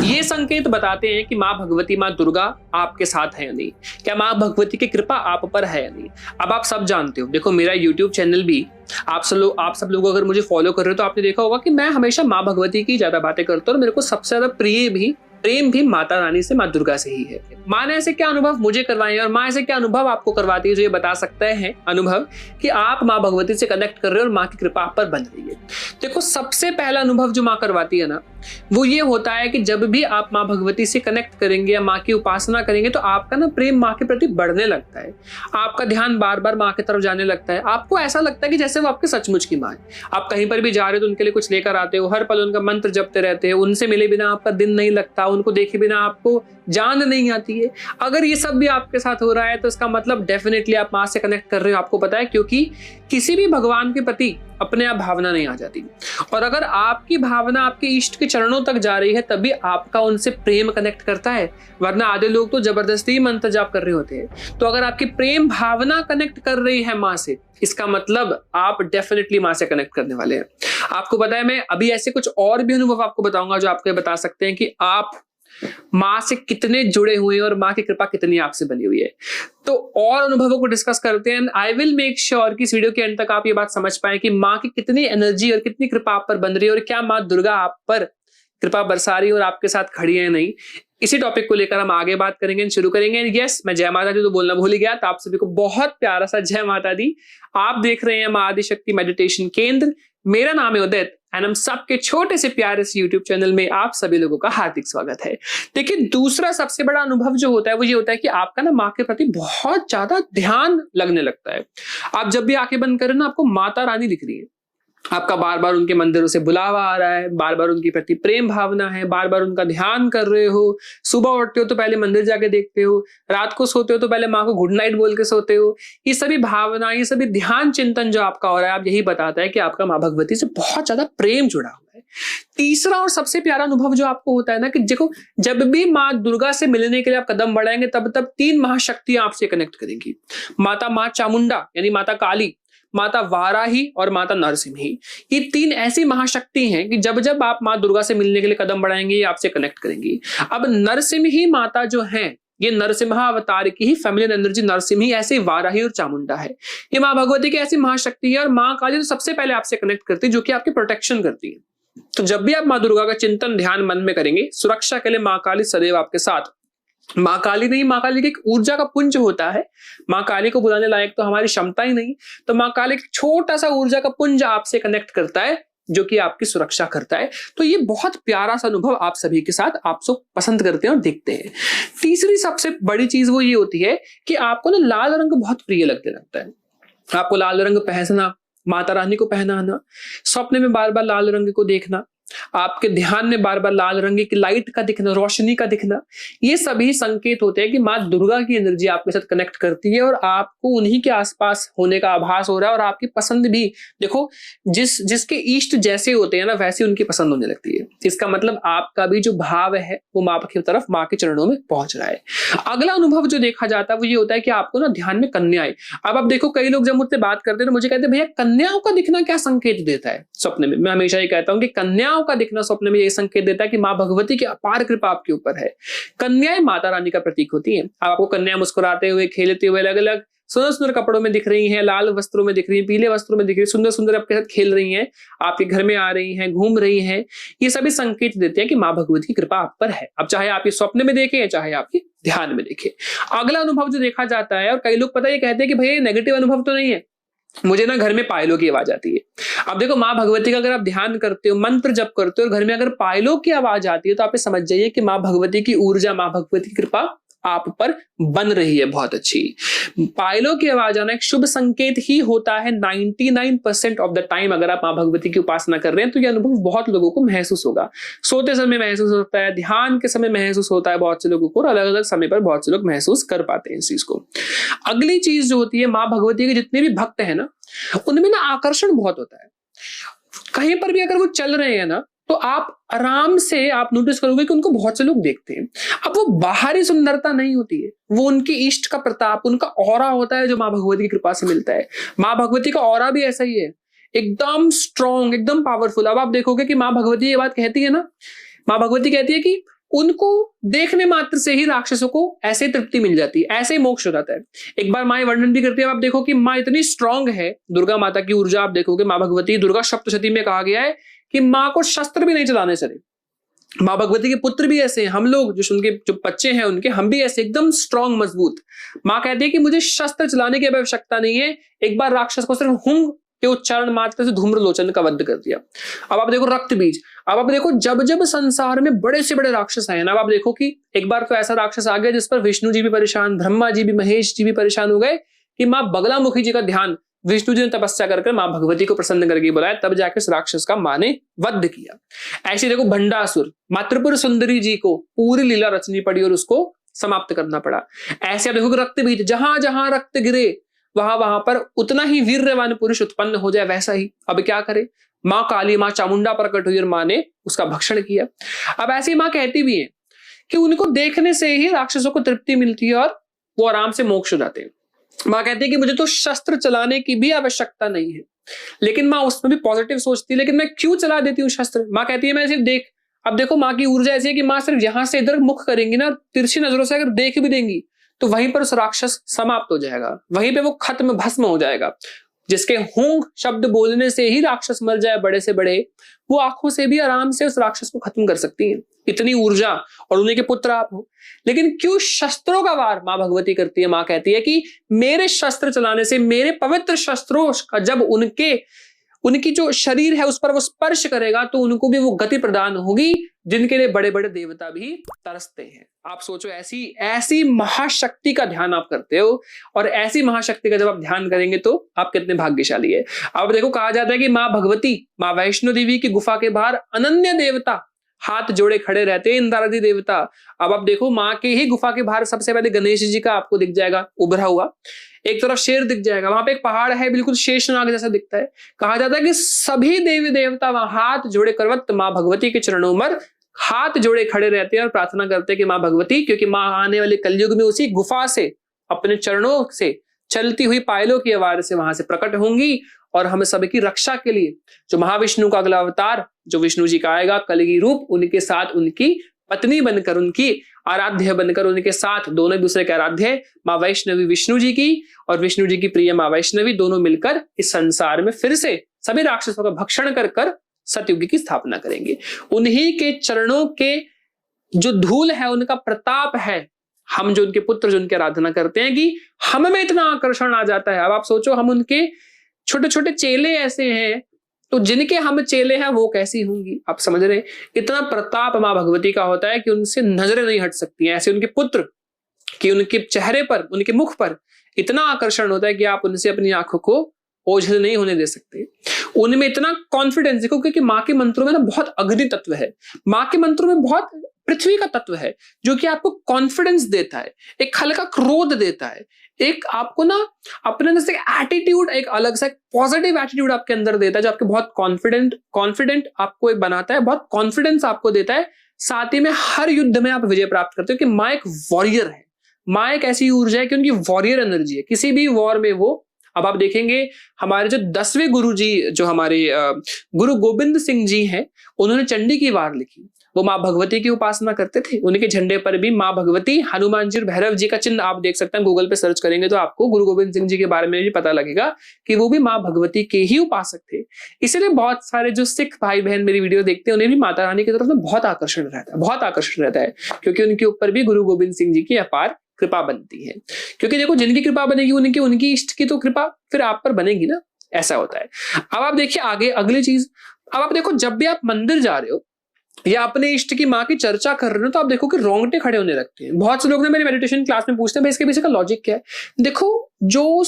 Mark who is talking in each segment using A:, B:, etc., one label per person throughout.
A: ये संकेत बताते हैं कि माँ भगवती, माँ दुर्गा आपके साथ है या नहीं, क्या माँ भगवती की कृपा आप पर है या नहीं। अब आप सब जानते हो, देखो मेरा YouTube चैनल भी आप सब लोग अगर मुझे फॉलो कर रहे हो तो आपने देखा होगा कि मैं हमेशा माँ भगवती की ज्यादा बातें करता हूँ और मेरे को सबसे ज्यादा प्रेम भी माता रानी से, माँ दुर्गा से ही है। माँ ने ऐसे क्या अनुभव मुझे करवाए हैं और माँ ऐसे क्या अनुभव आपको करवाती है जो ये बता सकता है अनुभव कि आप माँ भगवती से कनेक्ट कर रहे हो और माँ की कृपा आप पर बन रही है। देखो सबसे पहला अनुभव जो माँ करवाती है ना, वो ये होता है कि जब भी आप माँ भगवती से कनेक्ट करेंगे या माँ की उपासना करेंगे तो आपका ना प्रेम माँ के प्रति बढ़ने लगता है। आपका ध्यान बार बार माँ की तरफ जाने लगता है। आपको ऐसा लगता है कि जैसे वो आपके सचमुच की माँ है। आप कहीं पर भी जा रहे हो तो उनके लिए कुछ लेकर आते हो, हर पल उनका मंत्र जपते रहते हो, उनसे मिले बिना आपका दिन नहीं लगता, उनको देखे बिना आपको जान नहीं आती है। अगर ये सब भी आपके साथ हो रहा है तो इसका मतलब डेफिनेटली आप माँ से कनेक्ट कर रहे हो। आपको पता है क्योंकि किसी भी भगवान के प्रति अपने आप भावना नहीं आ जाती, और अगर आपकी भावना आपके इष्ट के चरणों तक जा रही है तभी आपका उनसे प्रेम कनेक्ट करता है, वरना आधे लोग तो जबरदस्ती मंत्र जाप कर रहे होते हैं। तो अगर आपकी प्रेम भावना कनेक्ट कर रही है माँ से, इसका मतलब आप डेफिनेटली माँ से कनेक्ट करने वाले हैं। आपको पता है मैं अभी ऐसे कुछ और भी अनुभव आपको बताऊंगा जो आपको बता सकते हैं कि आप माँ से कितने जुड़े हुए हैं और माँ की कृपा कितनी आपसे बनी हुई है। तो और अनुभवों को डिस्कस करते हैं। आई विल मेक श्योर कि इस वीडियो के एंड तक आप ये बात समझ पाए कि माँ की कितनी एनर्जी और कितनी कृपा आप पर बन रही है और क्या माँ दुर्गा आप पर कृपा बरसा रही है और आपके साथ खड़ी है नहीं। इसी टॉपिक को लेकर हम आगे बात करेंगे, शुरू करेंगे। यस, मैं जय माता दी तो बोलना भूल गया, तो आप सभी को बहुत प्यारा सा जय माता दी। आप देख रहे हैं माँ आदिशक्ति मेडिटेशन केंद्र। मेरा नाम है उदित एंड हम सबके छोटे से प्यारे से यूट्यूब चैनल में आप सभी लोगों का हार्दिक स्वागत है। देखिए दूसरा सबसे बड़ा अनुभव जो होता है वो ये होता है कि आपका ना माँ के प्रति बहुत ज्यादा ध्यान लगने लगता है। आप जब भी आंखें बंद करें ना, आपको माता रानी दिख रही है, आपका बार बार उनके मंदिरों से बुलावा आ रहा है, बार बार उनके प्रति प्रेम भावना है, बार बार उनका ध्यान कर रहे हो। सुबह उठते हो तो पहले मंदिर जाके देखते हो, रात को सोते हो तो पहले माँ को गुड नाइट बोल के सोते हो। ये सभी भावना, ये सभी ध्यान चिंतन जो आपका हो रहा है, आप यही बताता है कि आपका माँ भगवती से बहुत ज्यादा प्रेम जुड़ा हुआ है। तीसरा और सबसे प्यारा अनुभव जो आपको होता है ना कि देखो जब भी माँ दुर्गा से मिलने के लिए आप कदम बढ़ाएंगे तब तब तीन महाशक्तियां आपसे कनेक्ट करेंगी। माँ चामुंडा यानी माता काली, माता वाराही और माता नरसिम्ही। ये तीन ऐसी महाशक्ति हैं कि जब जब आप माँ दुर्गा से मिलने के लिए कदम बढ़ाएंगे ये आपसे कनेक्ट करेंगी। अब नरसिम्ही माता जो है, ये नरसिम्हा अवतार की ही फेमिनिन एनर्जी नरसिम्ही, ऐसे वाराही और चामुंडा है। ये माँ भगवती की ऐसी महाशक्ति है और माँ काली तो सबसे पहले आपसे कनेक्ट करती है, जो कि आपकी प्रोटेक्शन करती है। तो जब भी आप माँ दुर्गा का चिंतन ध्यान मन में करेंगे, सुरक्षा के लिए माँ काली सदैव आपके साथ। माँ काली नहीं, माँ काली की एक ऊर्जा का पुंज होता है। माँ काली को बुलाने लायक तो हमारी क्षमता ही नहीं, तो माँ काली एक छोटा सा ऊर्जा का पुंज आपसे कनेक्ट करता है जो कि आपकी सुरक्षा करता है। तो ये बहुत प्यारा सा अनुभव आप सभी के साथ आप सब पसंद करते हैं और देखते हैं। तीसरी सबसे बड़ी चीज वो ये होती है कि आपको ना लाल रंग बहुत प्रिय लगने लगता है। आपको लाल रंग पहनना, माता रानी को पहनाना, स्वप्न में बार बार लाल रंग को देखना, आपके ध्यान में बार बार लाल रंग की लाइट का दिखना, रोशनी का दिखना, ये सभी संकेत होते हैं कि माँ दुर्गा की एनर्जी आपके साथ कनेक्ट करती है और आपको उन्हीं के आसपास होने का आभास हो रहा है। और आपकी पसंद भी देखो जिसके इष्ट जैसे होते हैं ना वैसे उनकी पसंद होने लगती है। इसका मतलब आपका भी जो भाव है वो माँ की तरफ, माँ के चरणों में पहुंच रहा है। अगला अनुभव जो देखा जाता है वो ये होता है कि आपको ना ध्यान में कन्याएं। अब आप देखो कई लोग जब मुझसे बात करते हैं तो मुझे कहते हैं भैया कन्याओं का दिखना क्या संकेत देता है स्वप्न में। मैं हमेशा ये कहता हूँ कि कन्याओं का दिखना स्वप्न में यह संकेत देता है कि माँ भगवती की अपार कृपा आपके ऊपर है। कन्याएं माता रानी का प्रतीक होती हैं। आपको कन्या मुस्कुराते हुए, खेलते हुए, अलग अलग सुंदर सुंदर कपड़ों में दिख रही हैं, लाल वस्त्रों में दिख रही हैं, पीले वस्त्रों में दिख रही हैं, सुंदर सुंदर आपके साथ खेल रही हैं, आपके घर में आ रही हैं, घूम रही हैं। ये सभी संकेत देते हैं कि माँ भगवती की कृपा आप पर है। अब चाहे आपके स्वप्न में देखें या चाहे आपके ध्यान में देखें। अगला अनुभव जो देखा जाता है, और कई लोग पता ये कहते हैं कि भैया नेगेटिव अनुभव तो नहीं है, मुझे ना घर में पायलों की आवाज आती है। अब देखो माँ भगवती का अगर आप ध्यान करते हो, मंत्र जप करते हो और घर में अगर पायलों की आवाज आती है तो आप ये समझ जाइए कि माँ भगवती की ऊर्जा, माँ भगवती की कृपा आप पर बन रही है बहुत अच्छी। पायलों की आवाज आना एक शुभ संकेत ही होता है 99% ऑफ द टाइम। अगर आप माँ भगवती की उपासना कर रहे हैं तो यह अनुभव बहुत लोगों को महसूस होगा। सोते समय महसूस होता है, ध्यान के समय महसूस होता है बहुत से लोगों को, और अलग अलग समय पर बहुत से लोग महसूस कर पाते हैं इस चीज को। अगली चीज जो होती है, माँ भगवती के जितने भी भक्त है ना उनमें ना आकर्षण बहुत होता है। कहीं पर भी अगर वो चल रहे हैं ना तो आप आराम से आप नोटिस करोगे कि उनको बहुत से लोग देखते हैं। अब वो बाहरी सुंदरता नहीं होती है, वो उनके इष्ट का प्रताप, उनका ऑरा होता है जो माँ भगवती की कृपा से मिलता है। माँ भगवती का ऑरा भी ऐसा ही है, एकदम स्ट्रॉन्ग, एकदम पावरफुल। अब आप देखोगे कि माँ भगवती ये बात कहती है ना, माँ भगवती कहती है कि उनको देखने मात्र से ही राक्षसों को ऐसे तृप्ति मिल जाती है, ऐसे ही मोक्ष हो जाता है। एक बार माँ वर्णन भी करती है, आप देखो कि माँ इतनी स्ट्रांग है, दुर्गा माता की ऊर्जा आप देखोगे, माँ भगवती, दुर्गा सप्तशती में कहा गया है कि माँ को शस्त्र भी नहीं चलाने चले। माँ भगवती के पुत्र भी ऐसे हैं, हम लोग जो उनके जो बच्चे हैं उनके, हम भी ऐसे एकदम स्ट्रांग मजबूत। माँ कहती है कि मुझे शस्त्र चलाने की आवश्यकता नहीं है, एक बार राक्षस को सिर्फ हुंग के उच्चारण मात्र से धूम्रलोचन का वध कर दिया। अब आप देखो रक्त बीज, अब आप देखो जब जब संसार में बड़े से बड़े राक्षस आए ना, अब आप देखो कि एक बार तो ऐसा राक्षस आ गया जिस पर विष्णु जी भी परेशान, ब्रह्मा जी भी, महेश जी भी परेशान हो गए कि माँ बगलामुखी जी का ध्यान विष्णु जी ने तपस्या करके माँ भगवती को प्रसन्न करके बुलाया, तब जाके उस राक्षस का माँ ने वध किया। ऐसे देखो भंडासुर, मातृपुर सुंदरी जी को पूरी लीला रचनी पड़ी और उसको समाप्त करना पड़ा। ऐसे देखो रक्त बीज, जहां जहां रक्त गिरे वहां वहां पर उतना ही वीर्यवान पुरुष उत्पन्न हो जाए, वैसा ही अब क्या करे, माँ काली, माँ चामुंडा प्रकट हुई और माँ ने उसका भक्षण किया। अब ऐसी माँ कहती भी है कि उनको देखने से ही राक्षसों को तृप्ति मिलती है और वो आराम से मोक्ष हो जाते हैं। माँ कहती है कि मुझे तो शस्त्र चलाने की भी आवश्यकता नहीं है, लेकिन माँ उसमें भी पॉजिटिव सोचती है, लेकिन मैं क्यों चला देती हूँ शस्त्र। माँ कहती है मैं सिर्फ देख, अब देखो माँ की ऊर्जा ऐसी है कि माँ सिर्फ यहां से इधर मुख करेंगी ना, तिरछी नजरों से अगर देख भी देंगी तो वहीं पर उस राक्षस समाप्त हो जाएगा, वहीं पे वो खत्म भस्म हो जाएगा। जिसके हुंग शब्द बोलने से ही राक्षस मर जाए बड़े से बड़े, वो आंखों से भी आराम से उस राक्षस को खत्म कर सकती हैं, इतनी ऊर्जा, और उन्हीं के पुत्र आप हो। लेकिन क्यों शस्त्रों का वार मां भगवती करती है। मां कहती है कि मेरे शस्त्र चलाने से, मेरे पवित्र शस्त्रों का जब उनकी जो शरीर है उस पर वो स्पर्श करेगा तो उनको भी वो गति प्रदान होगी जिनके लिए बड़े बड़े देवता भी तरसते हैं। आप सोचो, ऐसी महाशक्ति का ध्यान आप करते हो, और ऐसी महाशक्ति का जब आप ध्यान करेंगे तो आप कितने भाग्यशाली है। अब देखो कहा जाता है कि मां भगवती, मां वैष्णो देवी की गुफा के बाहर अनन्य देवता हाथ जोड़े खड़े रहते हैं, इंद्रादि देवता। अब आप देखो मां के ही गुफा के बाहर सबसे पहले गणेश जी का आपको दिख जाएगा उभरा हुआ, एक तरफ शेर दिख जाएगा, वहां पे एक पहाड़ है बिल्कुल शेषनाग जैसा दिखता है। कहा जाता है कि सभी देवी देवता वहां हाथ जोड़े करवत मां भगवती के चरणों में हाथ जोड़े खड़े रहते हैं और प्रार्थना करते हैं कि मां भगवती, क्योंकि मां आने वाले कलयुग में उसी गुफा से अपने चरणों से चलती हुई पायलों की आवाज से वहां से प्रकट होंगी और हम सबकी रक्षा के लिए जो महाविष्णु का अगला अवतार, जो विष्णु जी का आएगा कलगी रूप, उनके साथ उनकी पत्नी बनकर, उनकी आराध्य बनकर, उनके साथ दोनों एक दूसरे के आराध्य मां वैष्णवी विष्णु जी की और विष्णु जी की प्रिय मां वैष्णवी, दोनों मिलकर इस संसार में फिर से सभी राक्षसों का भक्षण कर कर सतयुग की स्थापना करेंगे। उन्हीं के चरणों के जो धूल है, उनका प्रताप है, हम जो उनके पुत्र, जो उनकी आराधना करते हैं, कि हम में इतना आकर्षण आ जाता है। अब आप सोचो, हम उनके छोटे छोटे चेले ऐसे हैं, तो जिनके हम चेले हैं वो कैसी होंगी, आप समझ रहे हैं। इतना प्रताप मां भगवती का होता है कि उनसे नजरें नहीं हट सकती हैं। ऐसे उनके पुत्र कि उनके चेहरे पर, उनके मुख पर इतना आकर्षण होता है कि आप उनसे अपनी आंखों को ओझल नहीं होने दे सकते। उनमें इतना कॉन्फिडेंस, देखो क्योंकि माँ के मंत्रों में ना बहुत अग्नि तत्व है, माँ के मंत्रों में बहुत पृथ्वी का तत्व है, जो कि आपको कॉन्फिडेंस देता है, एक हल्का क्रोध देता है, एक आपको ना अपने अंदर से एटीट्यूड, एक अलग सा पॉजिटिव एटीट्यूड आपके अंदर देता है, जो आपके बहुत कॉन्फिडेंट आपको एक बनाता है, बहुत कॉन्फिडेंस आपको देता है। साथ ही में हर युद्ध में आप विजय प्राप्त करते हो कि माँ एक वॉरियर है, माँ एक ऐसी ऊर्जा है कि उनकी वॉरियर एनर्जी है। किसी भी वॉर में वो, अब आप देखेंगे हमारे जो 10वें गुरु जी, जो हमारे गुरु गोविंद सिंह जी हैं, उन्होंने चंडी की वार लिखी। वो माँ भगवती की उपासना करते थे, उनके झंडे पर भी माँ भगवती, हनुमान जी और भैरव जी का चिन्ह आप देख सकते हैं। गूगल पे सर्च करेंगे तो आपको गुरु गोविंद सिंह जी के बारे में भी पता लगेगा कि वो भी माँ भगवती के ही उपासक थे। इसलिए बहुत सारे जो सिख भाई बहन मेरी वीडियो देखते हैं, उन्हें भी माता रानी की तरफ बहुत आकर्षण रहता है, क्योंकि उनके ऊपर भी गुरु गोविंद सिंह जी की अपार कृपा बनती है। क्योंकि देखो, जिनकी कृपा बनेगी उनकी इष्ट की तो कृपा फिर आप पर बनेगी ना, ऐसा होता है। अब आप देखिए आगे अगली चीज, अब आप देखो, जब भी आप मंदिर जा रहे हो या अपने इष्ट की माँ की चर्चा कर रहे हो, तो आप देखो कि रोंगटे खड़े होने लगते हैं। बहुत से लोग ने मेरे मेडिटेशन क्लास में पूछते हैं भाई इसके पीछे का लॉजिक क्या है। देखो, जो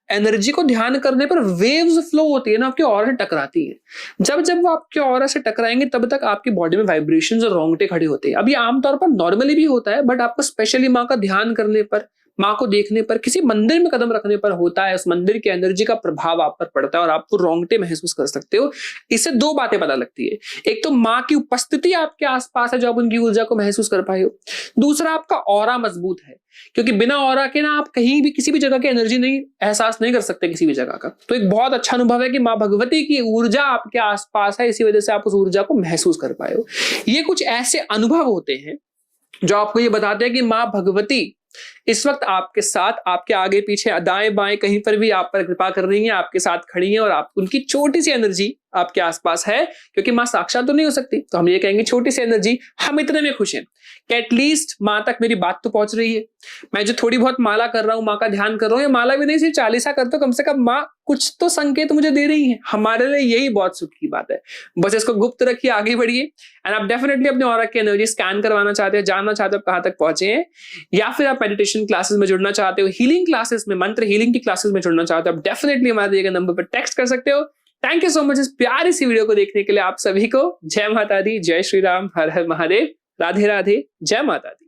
A: एनर्जी को ध्यान करने पर वेव्स फ्लो होती है ना, आपके ऑरा से टकराती है। जब जब वो आपके ऑरा से टकराएंगे तब तक आपकी बॉडी में वाइब्रेशंस और रोंगटे खड़े होते हैं। अब ये आमतौर पर नॉर्मली भी होता है, बट आपको स्पेशली माँ का ध्यान करने पर, माँ को देखने पर, किसी मंदिर में कदम रखने पर होता है, उस मंदिर की एनर्जी का प्रभाव आप पर पड़ता है और आप वो रोंगटे महसूस कर सकते हो। इससे दो बातें पता लगती है, एक तो माँ की उपस्थिति आपके आसपास है जो आप उनकी ऊर्जा को महसूस कर पाए हो, दूसरा आपका ऑरा मजबूत है, क्योंकि बिना ऑरा के ना आप कहीं भी किसी भी जगह की एनर्जी नहीं एहसास नहीं कर सकते किसी भी जगह का। तो एक बहुत अच्छा अनुभव है कि माँ भगवती की ऊर्जा आपके आसपास है, इसी वजह से आप उस ऊर्जा को महसूस कर पाए हो। ये कुछ ऐसे अनुभव होते हैं जो आपको ये बताते हैं कि माँ भगवती इस वक्त आपके साथ, आपके आगे पीछे दाएं बाएं कहीं पर भी आप पर कृपा कर रही है, आपके साथ खड़ी है और आप उनकी छोटी सी एनर्जी आपके आसपास है, क्योंकि माँ साक्षात तो नहीं हो सकती, तो हम ये कहेंगे छोटी सी एनर्जी। हम इतने में खुश हैं कि एटलीस्ट माँ तक मेरी बात तो पहुंच रही है। मैं जो थोड़ी बहुत माला कर रहा हूँ, माँ का ध्यान कर रहा हूँ, या माला भी नहीं सिर्फ चालीसा करता हूँ, कम से कम माँ कुछ तो संकेत मुझे दे रही है। हमारे लिए यही बहुत सुख की बात है। बस इसको गुप्त रखिए, आगे बढ़िए। एंड आप डेफिनेटली अपने ऑरा की एनर्जी स्कैन करवाना चाहते हो, जानना चाहते हो कहां तक पहुंचे हैं, या फिर आप मेडिटेशन क्लासेस में जुड़ना चाहते हो, हीलिंग क्लासेस में, मंत्र हीलिंग की क्लासेस में जुड़ना चाहते हो, आप डेफिनेटली हमारे दिए गए नंबर पर टेक्स्ट कर सकते हो। थैंक यू सो मच इस प्यारी सी वीडियो को देखने के लिए आप सभी को। जय माता दी, जय श्री राम, हर हर महादेव, राधे राधे, जय माता दी।